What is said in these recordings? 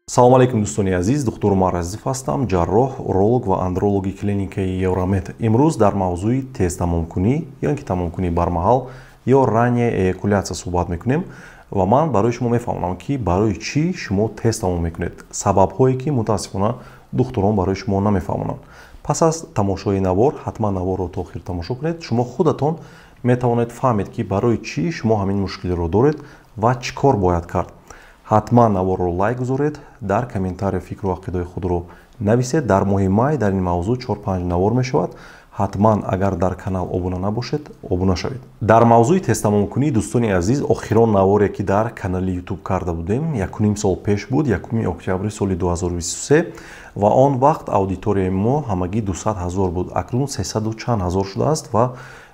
салом алейкум дӯстони азиз, духтур Мараззиф ҳастам, ҷарроҳ, уролог ва андрологи клиникаи Евромед. Имрӯз дар мавзӯи тест тамомкунӣ ё ин ки тамомкунӣ бармаҳал ё ранняя эякулятсия суҳбат мекунем ва ман барои шумо мефаҳмонам ки барои чӣ шумо тест тамом мекунед, сабабҳое ки мутаассифона духтурон барои шумо намефаҳмонанд. Пас аз тамошои навор, ҳатман наворро то охир тамошо кунед, шумо худатон метавонед фаҳмед ки барои чӣ шумо ҳамин мушкилиро доред ва чӣ кор бояд кард. ҳатман наворро лайк гузоред, дар комментария фикру ақидаи худро нависед. Дар моҳи май дар ин мавзӯъ 4-5 навор мешавад. ҳатман агар дар канал обуна набошед, обуна шавед. Дар мавзӯи тестамомкунӣ дӯстони азиз, охирон наворе ки дар канали YouTube карда будем 1,5 сол пеш буд, 1 октябри соли 2023 ва он вақт аудиторияи мо ҳамагӣ 200 000 буд. Акнун 300 чанд ҳазор шудааст ва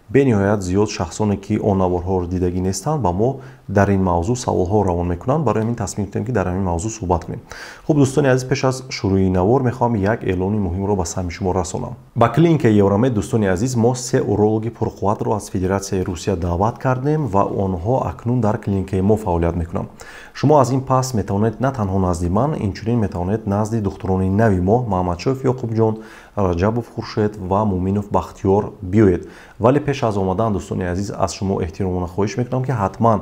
бениҳоят зиёд шахсоне ки он наворҳоро дидагӣ нестанд ба мо дар ин мавзӯъ саволҳо равон мекунанд. Барои ҳамин тасмим гирифтем ки дар ҳамин мавзӯъ суҳбат кунем. Хуб дӯстони азиз, пеш аз шурӯъи навор мехоҳам як эълони муҳимро ба сами шумо расонам. Ба клиникаи Евромед дӯстони азиз, мо 3 урологи пурқувватро аз Федератсияи Русия даъват кардем ва онҳо акнун дар клиникаи мо фаъолият мекунанд. Шумо аз ин пас метавонед на танҳо назди ман, инчунин метавонед назди духтурони нави мо Маҳмадшоев Ёқубҷон, Раҷабов Хуршед ва Муминов Бахтиёр биёед. Вале пеш аз омадан дӯстони азиз, аз шумо эҳтиромона хоҳиш мекунам ки ҳатман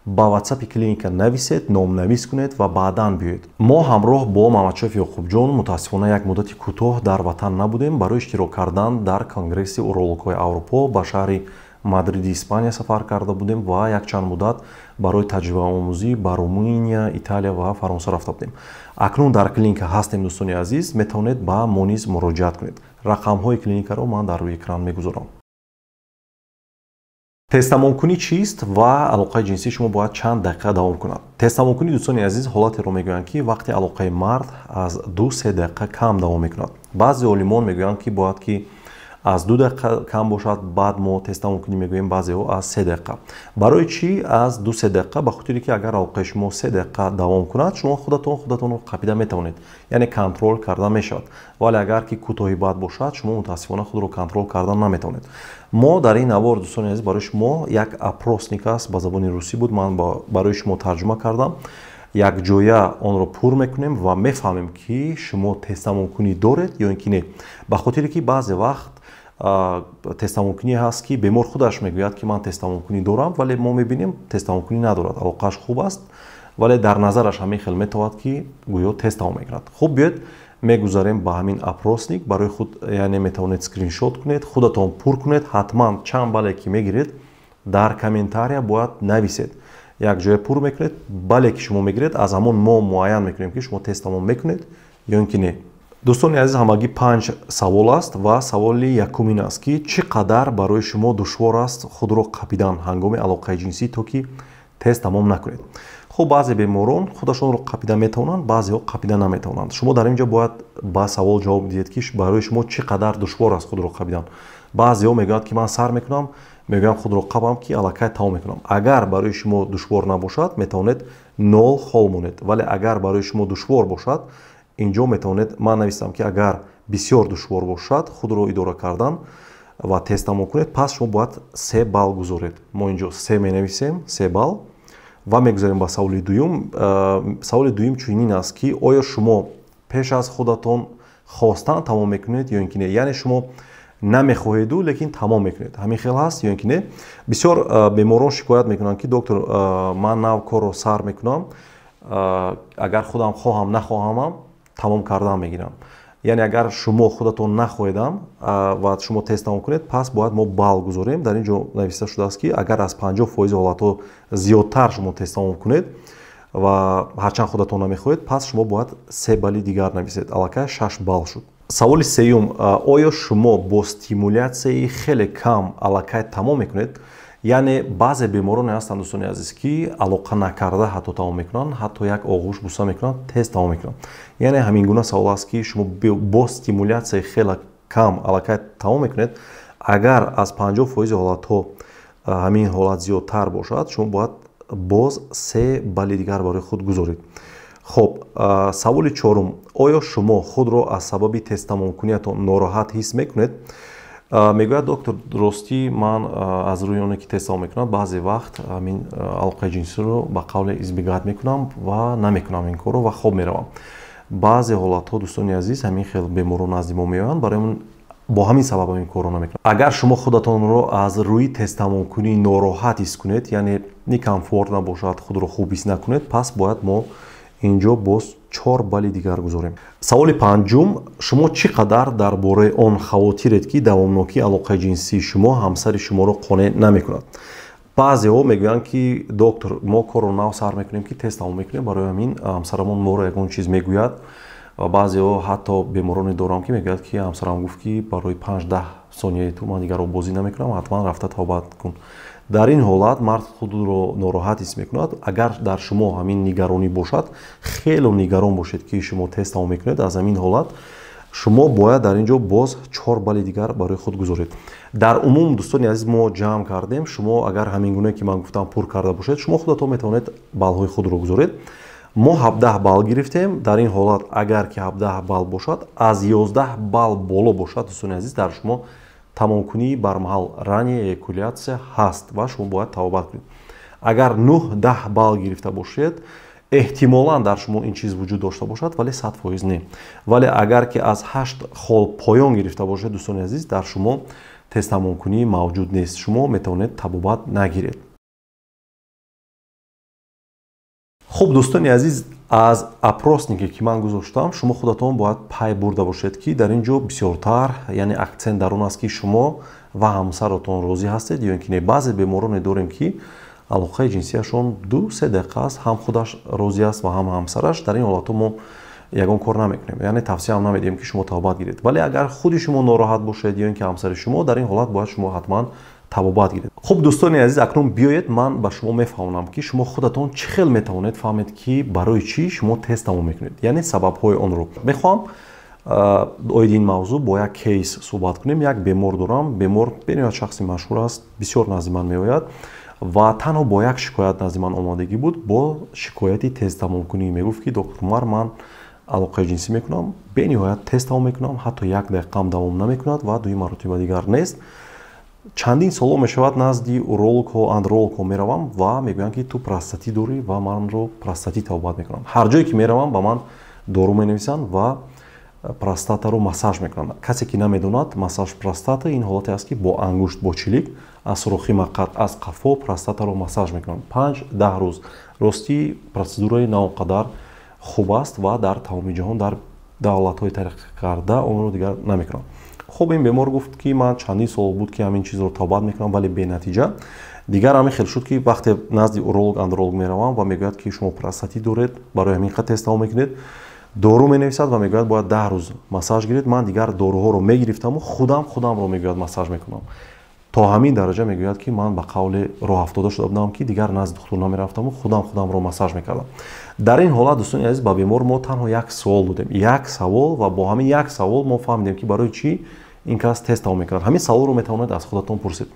ба WhatsApp-и клиника нависед, номнавис кунед ва баъдан биёед. Мо ҳамроҳ бо Маҳмадшоев Ёқубҷон мутаассифона як муддати кӯтоҳ дар ватан набудем барои иштирок кардан дар конгресси урологҳои Аврупо ба шаҳри Мадриди, Испания сафар карда будем ва якчанд муддат барои таҷрибаомӯзӣ ба Румыния, Италия ва Фаронса рафта будем. Акнун дар клиника ҳастем дӯстони азиз, метавонед ба мо низ муроҷиат кунед. Рақамҳои клиникаро ман дар рӯи экран мегузорам. Тестамомкунӣ чист ва алоқаи ҷинсии шумо бояд чанд дақиқа давом кунад? Тестамомкунӣ дӯстони азиз ҳолатеро мегӯянд ки вақти алоқаи мард аз 2-3 дақиқа кам давом мекунад. Баъзе олимон мегӯянд ки бояд ки аз 2 дақиқа кам бошад, баъд мо тестамомкунӣ мегӯем, баъзеҳо аз 3 дақиқа. Барои чӣ аз 2-3 дақиқа? Ба хотире ки агар алоқаи шумо 3 дақиқа давом кунад, шумо худатонро қапида метавонед, яъне контрол карда мешавад. Вале агар ки кӯтоҳи баъд бошад, шумо мутаассифона худро контрол кардан наметавонед. Мо дар ин навор дӯстони азиз барои шумо як опросник аст, ба забони русӣ буд, ман барои шумо тарҷума кардам. Якҷоя онро пур мекунем ва мефаҳмем ки шумо тестамомкунӣ доред ё ин ки не. Ба хотире ки баъзе вақт тестамомкунӣ ҳаст ки бемор худаш мегӯяд ки ман тестамомкунӣ дорам, вале мо мебинем тестамомкунӣ надорад, алоқааш хуб аст, вале дар назараш ҳамин хел метавонад ки гӯё тест тамом мекунад. Хуб биёед мегузарем ба ҳамин опросник, барои худ яъне метавонед скриншот кунед, худатон пур кунед, ҳатман чанд бале ки мегиред дар комментария бояд нависед. Якҷоя пур мекунед, бале ки шумо мегиред, аз ҳамон мо муайян мекунем ки шумо тест тамом мекунед ё ин ки не. дӯстони азиз, ҳамагӣ 5 савол аст ва саволи якум ин аст ки чӣ қадар барои шумо душвор аст худро қапидан ҳангоми алоқаи ҷинсӣ, то ки тест тамом накунед. хуб баъзе беморон худашонро қапида метавонанд, баъзеҳо қапида наметавонанд. шумо дар ин ҷо бояд ба савол ҷавоб диҳед ки барои шумо чӣ қадар душвор аст худро қапидан. баъзеҳо мегӯянд ки ман сар мекунам, мегӯям худро қабам ки аллакай тамом мекунам. Агар барои шумо душвор набошад, метавонед 0 хол монед, вале агар барои шумо душвор бошад, инҷо метавонед, ман навистам ки агар бисёр душвор бошад худро идора кардан ва тест тамом кунед, пас шумо бояд 3 балл гузоред. Мо инҷо 3 менависем, 3 балл ва мегузарем ба саволи дуюм. Саволи дуюм чунин аст ки оё шумо пеш аз худатон хостан тамом мекунед ё ин ки не, яъне шумо намехоҳеду лекин тамом мекунед, ҳамин хел ҳаст ё ин ки не? Бисёр беморон шикоят мекунанд ки доктор, ман нав корро сар мекунам, агар худам хоҳам нахоҳамам тамом кардан мегирам. Яъне агар шумо худатон нахоҳедам ва шумо тест тамом кунед, пас бояд мо балл гузорем. Дар ин ҷо нависта шудааст ки агар аз 50% ҳолатҳо зиёдтар шумо тест тамом кунед ва ҳарчанд худатон намехоҳед, пас шумо бояд 3 балли дигар нависед, аллакай 6 балл шуд. саволи сеюм, оё шумо бо стимулятсияи хеле кам аллакай тамом мекунед? яъне баъзе бемороне ҳастанд дӯстони азиз ки алоқа накарда ҳатто тамом мекунанд, ҳатто як оғӯш буса мекунанд, тест тамом мекунанд. яъне ҳамин гуна савол аст ки шумо бо стимулятсияи хеле кам аллакай тамом мекунед. агар аз 50% ҳолатҳо ҳамин ҳолат зиёдтар бошад, шумо бояд боз 3 балли дигар барои худ гузоред. хуб, саволи чорум, оё шумо худро аз сабаби тест тамомкуниятон нороҳат ҳис мекунед? мегӯяд доктор дурустӣ ман аз рӯи оне ки тестам мекунам баъзе вақт ҳамин алоқаи ҷинсиро ба қавле избегат мекунам ва намекунам ин корро ва хоб меравам. баъзе ҳолатҳо дӯстони азиз ҳамин хел беморон назди мо меоянд, барои бо ҳамин сабаб ин корро намекунам. агар шумо худатонро аз рӯи тестамонкунӣ нороҳат ҳис кунед, яъне некомфорт набошад, худро хуб ҳис накунед, пас бояд мо инҷо боз 4 балли дигар гузорем. саволи панҷум, шумо чӣ қадар дар бораи он хавотиред ки давомнокии алоқаи ҷинсии шумо ҳамсари шуморо қонеъ намекунад? баъзеҳо мегӯянд ки доктор мо корро нав сар мекунем ки тестамон мекунем, барои ҳамин ҳамсарамон моро ягон чиз мегӯяд. баъзеҳо ҳатто бемороне дорам ки мегӯяд ки ҳамсарам гуфт ки барои 5-10 сонияи ту ман дигар обозӣ намекунам, ҳатман рафта тавбат кун. дар ин ҳолат мард худро нороҳат ҳис мекунад. агар дар шумо ҳамин нигаронӣ бошад, хело нигарон бошед ки шумо тестамон мекунед, аз ҳамин ҳолат шумо бояд дар ин ҷо боз 4 балли дигар барои худ гузоред. дар умум дӯстони азиз мо ҷамъ кардем, шумо агар ҳамин гуне ки ман гуфтам пур карда бошед, шумо худатон метавонед баллҳои худро гузоред. мо 17 балл гирифтем. дар ин ҳолат агар ки 17 балл бошад, аз 11 балл боло бошад, дӯстони азиз, дар шумо тамомкунии бармаҳал ранияи экулятсия ҳаст ва шумо бояд тавбат кунед. агар 9-10 балл гирифта бошед, эҳтимолан дар шумо ин чиз вуҷуд дошта бошад, вале 100% не. вале агар ки аз 8 хол поён гирифта бошед, дӯстони азиз, дар шумо тестамонкунӣ мавҷуд нест. шумо метавонед табобат нагиред. хуб дӯстони азиз, аз опроснике ки ман гузоштам, шумо худатон бояд пай бурда бошед ки дар ин ҷо бисёртар, яъне аксент дар он аст ки шумо ва ҳамсаратон розӣ ҳастед ё ин ки не. баъзе бемороне дорем ки алоқаи ҷинсияшон 2-3 дақиқа аст, ҳам худаш розӣ аст ва ҳам ҳамсараш. дар ин ҳолатҳо мо ягон кор намекунем, яъне тавсияам намедиҳем ки шумо тавбат гиред. вале агар худи шумо нороҳат бошед ё ин ки ҳамсари шумо, дар ин ҳолат бояд шумо ҳатман табобат гиред. хуб дӯстони азиз, акнун биёед ман ба шумо мефаҳмонам ки шумо худатон чӣ хел метавонед фаҳмед ки барои чӣ шумо тестамон мекунед, яъне сабабҳои онро. мехоҳам оид ин мавзӯъ бо як кейс суҳбат кунем. як бемор дорам. бемор бениҳоят шахси машҳур аст, бисёр назди ман меояд ва танҳо бо як шикоят назди ман омадагӣ буд. бо шикояти тестамонкунӣ мегуфт ки доктор Умар, ман алоқаи ҷинсӣ мекунам, бениҳоят тестамон мекунам, ҳатто як дақиқам давом намекунад ва дуюм маротиба дигар нест. чандин соло мешавад назди урологҳо, андрологҳо меравам ва мегӯянд ки ту простатит дорӣ ва манро простатит тавбат мекунам. ҳар ҷое ки меравам ба ман дору менависанд ва простатаро массаж мекунанд. касе ки намедонад, массаж простата ин ҳолате аст ки бо ангушт, бо чилик аз сурохи мақад, аз қафо простатаро массаж мекунанд 5-10 рӯз. ростӣ процедураи на он қадар хуб аст ва дар тамоми ҷаҳон дар давлатҳои тараққӣ карда онро дигар намекунанд. хуб ин бемор гуфт ки ман чандин сол буд ки ҳамин чизро тавбат мекунам, вале бенатиҷа. дигар ҳамин хел шуд ки вақте назди уролог, андролог меравам ва мегӯяд ки шумо простатит доред, барои ҳамин қад тестамон мекунед, дору менависад ва мегӯяд бояд 10 рӯз массаж гиред. ман дигар доруҳоро мегирифтаму худамро мегӯяд массаж мекунам. то ҳамин дараҷа мегӯяд ки ман ба қавле роҳ афтода шуда будам ки дигар назди доктор намерафтаму худамро массаж мекардам. дар ин ҳолат дӯстони азиз, ба бемор мо танҳо як савол додем, як савол, ва бо ҳамин як савол мо фаҳмидем ки барои чӣ ин кас тестамон мекунад. ҳамин саволро метавонед аз худатон пурсед.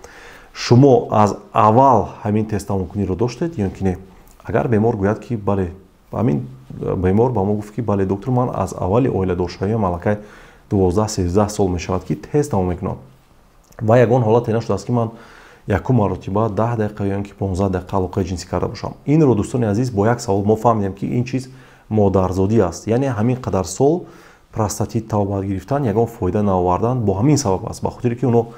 шумо аз аввал ҳамин тестамонкуниро доштед ё ин ки не? агар бемор гӯяд ки бале, ҳамин бемор ба мо гуфт ки бале доктор, ман аз аввали оиладоршавиам аллакай 12-13 сол мешавад ки тестамон мекунам ва ягон ҳолат ина шудааст ки ман якум маротиба 10 дақиқа ё ин ки 15 дақиқа алоқаи ҷинсӣ карда бошам. инро дӯстони азиз бо як савол мо фаҳмидем ки ин чиз модарзодӣ аст, яъне ҳамин қадар сол простатит тавбат гирифтан ягон фоида наовардан бо ҳамин сабаб аст, ба хотире ки оно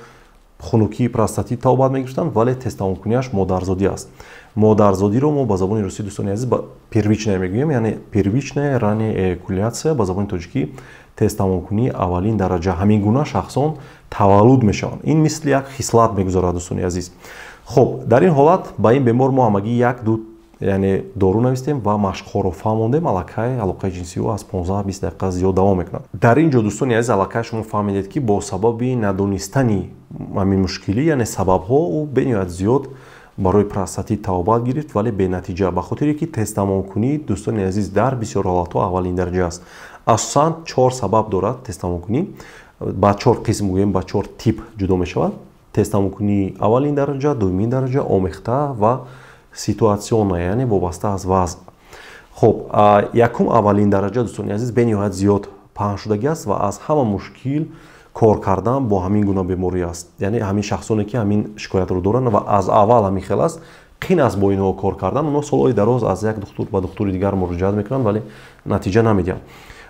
хунукии простатит тавбат мегирифтанд, вале тестамонкуниаш модарзодӣ аст. модарзодиро мо ба забони русӣ дӯстони азиз первичная мегӯем, яъне первичная ранняя экуляция, ба забони тоҷикӣ тестамонкунии аввалин дараҷа. ҳамин гуна шахсон таваллуд мешаванд. ин мисли як хислат мегузарад дӯстони азиз. хуб, дар ин ҳолат ба ин бемор мо ҳамагӣ як-ду яъне дору навистем ва машқҳоро фаҳмондем. аллакай алоқаи ҷинсио аз 15-20 дақиқа зиёд давом мекунад. дар ин ҷо дӯстони азиз, аллакай шумо фаҳмидед ки бо сабаби надонистани ҳамин мушкилӣ, яъне сабабҳо, ӯ бениҳоят зиёд барои простатит тавбат гирифт, вале бенатиҷа, ба хотире ки тестамонкунӣ дӯстони азиз дар бисёр ҳолатҳо аввалин дараҷа аст. асосан 4 сабаб дорад тестамонкунӣ. ба 4 қисм гӯем, ба 4 тип ҷудо мешавад. тестамонкунии аввалин дараҷа, дуюмин дараҷа, омехта ва ситуатсиона, яъне вобаста аз вазъ. хуб, якум аввалин дараҷа дӯстони азиз бениҳоят зиёд паҳн шудагӣ аст ва аз ҳама мушкил кор кардан бо ҳамин гуна беморӣ аст. Яъне ҳамин шахсоне ки ҳамин шикоятро доранд ва аз аввал ҳамин хел аст, қин аст бо инҳо кор кардан. Онҳо солҳои дароз аз як духтур ба духтури дигар муроҷиат мекунанд, вале натиҷа намедиҳанд.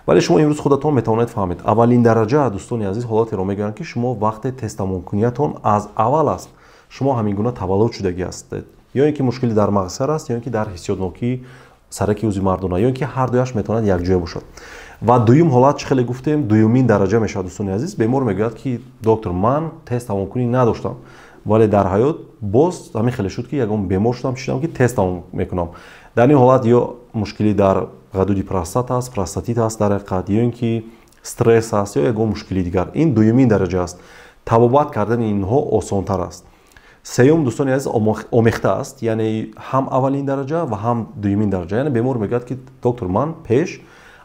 вале шумо имрӯз худатон метавонед фаҳмед. Аввалин дараҷа, дӯстони азиз, ҳолатеро мегӯянд ки шумо вақте тестамонкуниятон аз аввал аст, шумо ҳамин гуна таваллуд шудагӣ ҳастед. ё ин ки мушкили дар мағзсар аст, ё ин ки дар ҳиссиётнокии сараки узи мардона, ё ин ки ҳардуяш метавонад якҷоя бошад. ва дуюм ҳолат чӣ хеле гуфтем, дуюмин дараҷа мешавад. дӯстони азиз, бемор мегӯяд ки доктор, ман тестамонкунӣ надоштам, вале дар ҳаёт боз ҳамин хеле шуд ки ягон бемор шудам, чӣ шудам ки тестамон мекунам. дар ин ҳолат ё мушкили дар ғадуди простат аст, простатит аст дар ҳақиқат, ё ин ки стресс аст, ё ягон мушкили дигар. ин дуюмин дараҷа аст. табобат кардани инҳо осонтар аст. сеюм, дӯстони азиз, омехта аст, яъне ҳам аввалин дараҷа ва ҳам дуюмин дараҷа. яъне бемор мегӯяд ки доктор, ман пеш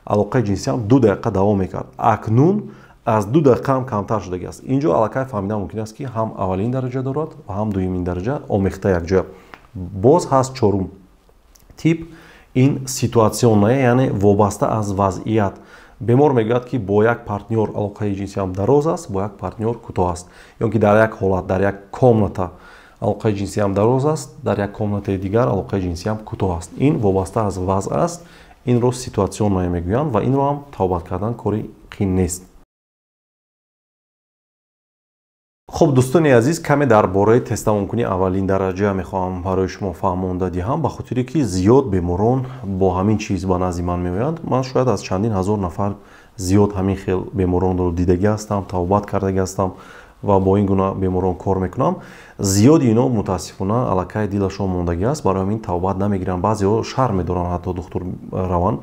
алоқаи ҷинсиям 2 дақиқа давом мекард, акнун аз 2 дақиқаам камтар шудагиаст. инҷо аллакай фаҳмидан мумкин аст ки ҳам аввалин дараҷа дорад ва ҳам дуюмин дараҷа, омехта якҷоя. боз ҳаст чорум тип, ин ситуатсионае, яъне вобаста аз вазъият. бемор мегӯяд ки бо як партнёр алоқаи ҷинсиям дароз аст, бо як партнёр кӯтоҳ аст, ё ки дар як ҳолат, дар як комната алоқаи ҷинсиям дароз аст, дар як комнатаи дигар алоқаи ҷинсиям кӯтоҳ аст. ин вобаста аз вазъ аст. инро ситуатсионае мегӯянд ва инро ҳам тавбат кардан кори қин нест. хуб, дӯстони азиз, каме дар бораи тестамонкунии аввалин дараҷа мехоҳам барои шумо фаҳмонда диҳам, ба хотире ки зиёд беморон бо ҳамин чиз ба назди ман меоянд. ман шояд аз чандин ҳазор нафар зиёд ҳамин хел беморонро дидагӣ ҳастам, тавбат кардагӣ ҳастам ва бо ин гуна беморон кор мекунам. зиёди инҳо мутаассифона аллакай дилашон мондагӣ аст, барои ҳамин тавбат намегиранд. баъзеҳо шарм медоранд ҳатто духтур раванд,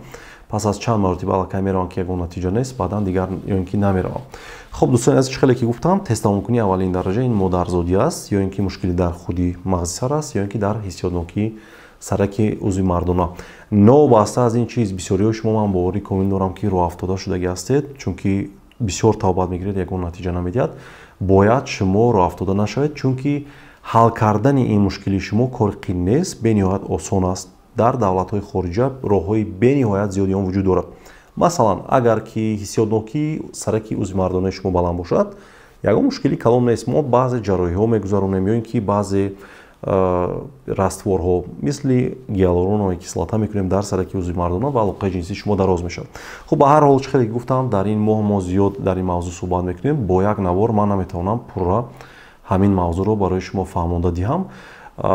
пас аз чанд маротиба аллакай мераванд ки ягон натиҷа нест, баъдан дигар ё ин ки намераванд. хуб, дӯстони азиз, чӣ хеле ки гуфтам, тестамонкунии аввалин дараҷа ин модарзодӣ аст, ё ин ки мушкили дар худи мағзи сар аст, ё ин ки дар ҳиссиётнокии сараки узви мардона. новобаста аз ин чиз, бисёриҳои шумо ман боварӣ комил дорам ки роҳафтода шудагӣ ҳастед, чунки бисёр тавбат мегиред, ягон натиҷа намедиҳад. бояд шумо роҳафтода нашавед, чунки ҳал кардани ин мушкили шумо кори қин нест, бениҳоят осон аст. дар давлатҳои хориҷа роҳҳои бениҳоят зиёди он вуҷуд дорад. масалан, агар ки ҳиссиётнокии сараки узви мардонаи шумо баланд бошад, ягон мушкили калон нест. мо баъзе ҷарроҳиҳо мегузаронем, ё ин ки баъзе растворҳо мисли гиалуроновая кислота мекунем дар сараки узви мардона ва алоқаи ҷинсии шумо дароз мешавад. хуб, ба ҳар ҳол, чӣ хеле гуфтам, дар ин моҳ мо зиёд дар ин мавзӯъ суҳбат мекунем. бо як навор ман наметавонам пурра ҳамин мавзӯъро барои шумо фаҳмонда диҳам.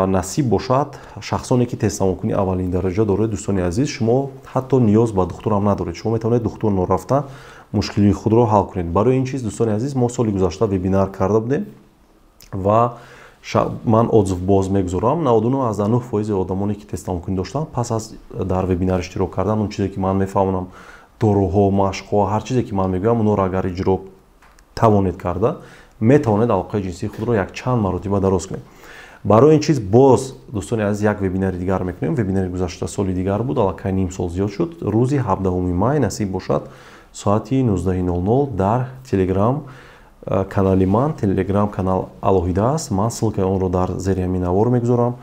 насиб бошад, шахсоне ки тестамонкунии аввалин дараҷа доред, дӯстони азиз, шумо ҳатто ниёз ба духтурам надоред. шумо метавонед духтур норафта мушкилии худро ҳал кунед. барои ин чиз, дӯстони азиз, мо соли гузашта вебинар карда будем ва ман отзыв боз мегузорам. 99% одамоне ки тестамонкунӣ доштанд, пас аз дар вебинар иштирок кардан, он чизе ки ман мефаҳмонам, доруҳо, машқҳо, ҳар чизе ки ман мегӯям, онро агар иҷро тавонед карда, метавонед алоқаи ҷинсии худро якчанд маротиба дароз кунед. барои ин чиз боз, дӯстони азиз, як вебинари дигар мекунем. вебинари гузашта соли дигар буд, аллакай ним сол зиёд шуд. рӯзи 17 май насиб бошад, соати 19:00 дар телеграм канали ман, телеграм канал алоҳида аст. ман ссилкаи онро дар зери ҳамин навор мегузорам,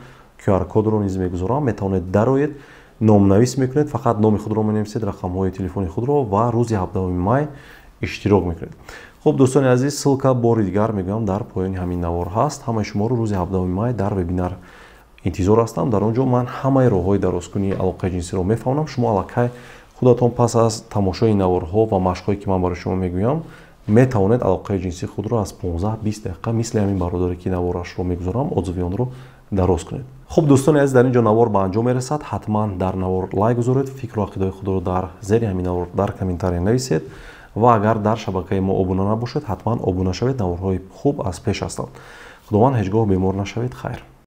QR-кодро низ мегузорам. метавонед дароед, номнавис мекунед, фақат номи худро менависед, рақамҳои телефони худро ва рӯзи 17 май иштирок мекунед. хуб, дӯстони азиз, ссилка бори дигар мегӯям дар поёни ҳамин навор ҳаст. ҳамаи шуморо рӯзи 17 май дар вебинар интизор ҳастам. дар он ҷо ман ҳамаи роҳҳои дарозкунии алоқаи ҷинсиро мефаҳмонам. шумо аллакай худатон пас аз тамошои наворҳо ва машқҳое ки ман барои шумо мегӯям, метавонед алоқаи ҷинсии худро аз 15-20 дақиқа мисли ҳамин бародаре ки наворашро мегузорам, отзиви онро дароз кунед. хуб, дӯстони азиз, дар ин ҷо навор ба анҷом мерасад. ҳатман дар навор лайк гузоред, фикру ақидаҳои худро дар зери ҳамин навор дар комментария нависед ва агар дар шабакаи мо обуна набошед, ҳатман обуна шавед. наворҳои хуб аз пеш ҳастанд. худованд ҳеҷ гоҳ бемор нашавед. хайр.